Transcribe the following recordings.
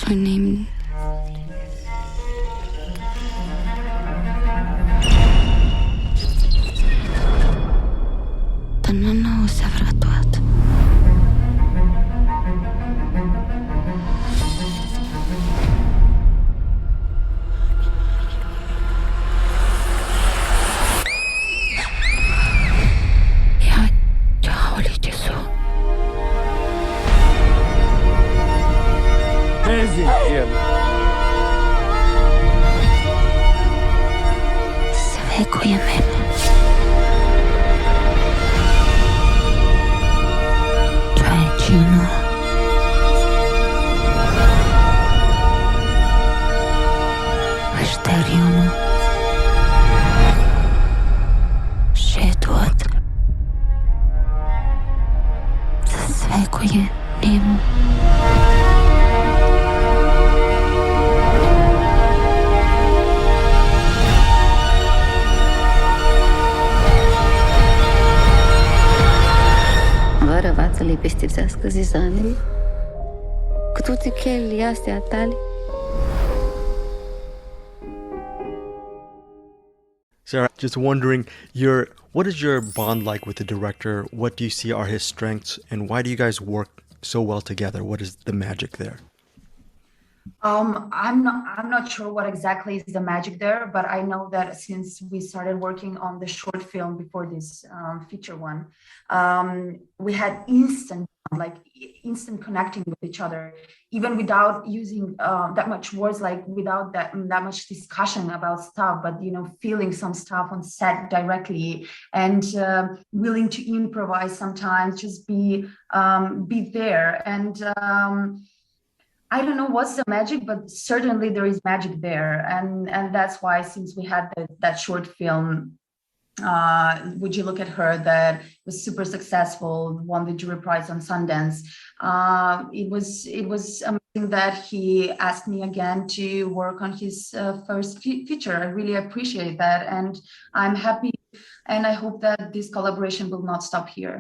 Svoj named. Tanana se vratuat. Ja, đavolite su. Sve koje mene. Čajčino. Ašterionu. Šetuot. Za sve koje nemu. Vărăvață lipistițească zizanele, cu toate chelile astea tale. Sarah, just wondering, what is your bond like with the director? What do you see are his strengths, and why do you guys work so well together? What is the magic there? I'm not sure what exactly is the magic there, but I know that since we started working on the short film before this feature one, we had instant connecting with each other, even without using that much words, like without that much discussion about stuff, but feeling some stuff on set directly and willing to improvise sometimes, just be there. And I don't know what's the magic, but certainly there is magic there. And that's why, since we had that short film, Would You Look at Her, that was super successful, won the jury prize on Sundance. It was amazing that he asked me again to work on his first feature. I really appreciate that. And I'm happy. And I hope that this collaboration will not stop here.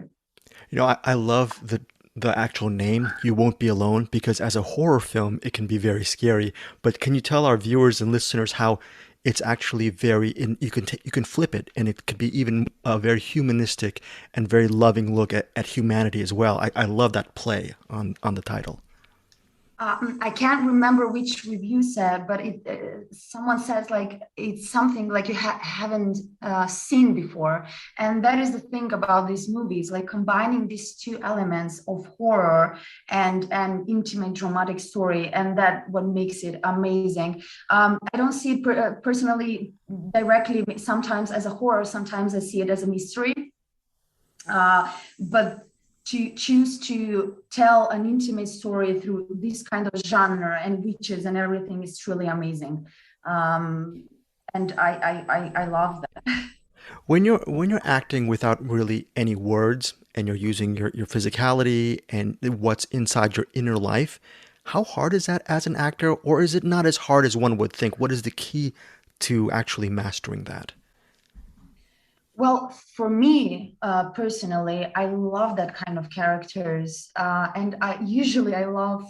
I love the actual name, You Won't Be Alone, because as a horror film, it can be very scary. But can you tell our viewers and listeners how it's actually you can flip it, and it could be even a very humanistic and very loving look at humanity as well. I love that play on the title. I can't remember which review said, but someone says like it's something like you haven't seen before. And that is the thing about these movies, like combining these two elements of horror and an intimate dramatic story, and that what makes it amazing. I don't see it personally directly, sometimes as a horror, sometimes I see it as a mystery. But to choose to tell an intimate story through this kind of genre and witches and everything is truly amazing. And I love that. When you're acting without really any words, and you're using your physicality and what's inside your inner life, how hard is that as an actor? Or is it not as hard as one would think? What is the key to actually mastering that? Well, for me, personally, I love that kind of characters. And I love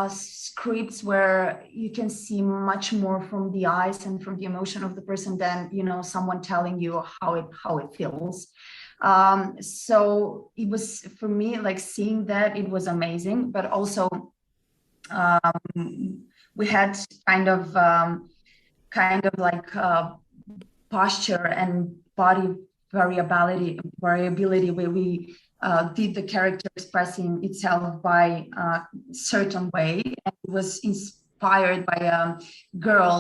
scripts where you can see much more from the eyes and from the emotion of the person than, someone telling you how it feels. So it was, for me, like seeing that, it was amazing. But also, we had kind of like posture and body variability where we did the character expressing itself by a certain way. And it was inspired by a girl,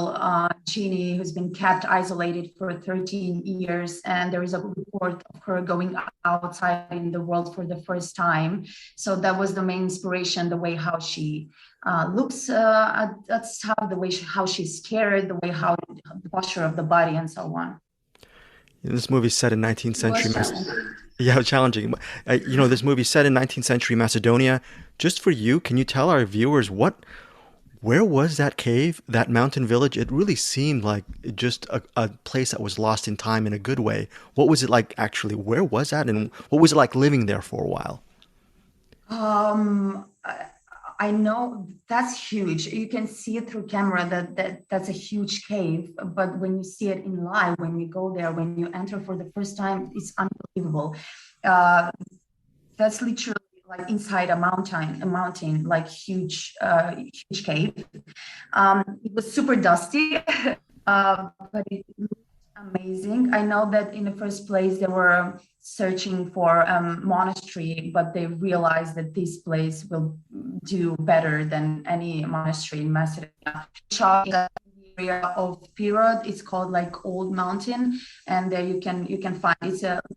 Jeannie, who's been kept isolated for 13 years. And there is a report of her going outside in the world for the first time. So that was the main inspiration, the way how she looks at stuff, the way how she's scared, the way how the posture of the body and so on. This movie is set in 19th century. Yeah, challenging. This movie is set in 19th century Macedonia. Just for you, can you tell our viewers where was that cave, that mountain village? It really seemed like just a place that was lost in time in a good way. What was it like actually? Where was that, and what was it like living there for a while? I I know that's huge. You can see it through camera that's a huge cave, but when you see it in live, when you go there, when you enter for the first time, it's unbelievable. That's literally like inside a mountain, like huge cave. It was super dusty, but it looked amazing. I know that in the first place they were searching for a monastery, but they realized that this place will do better than any monastery in Macedonia. Shot in the area of Pirot, it's called like Old Mountain, and there you can find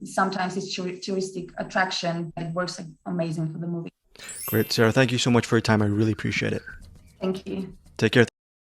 sometimes it's touristic attraction, but it works amazing for the movie. Great, Sarah. Thank you so much for your time. I really appreciate it. Thank you. Take care.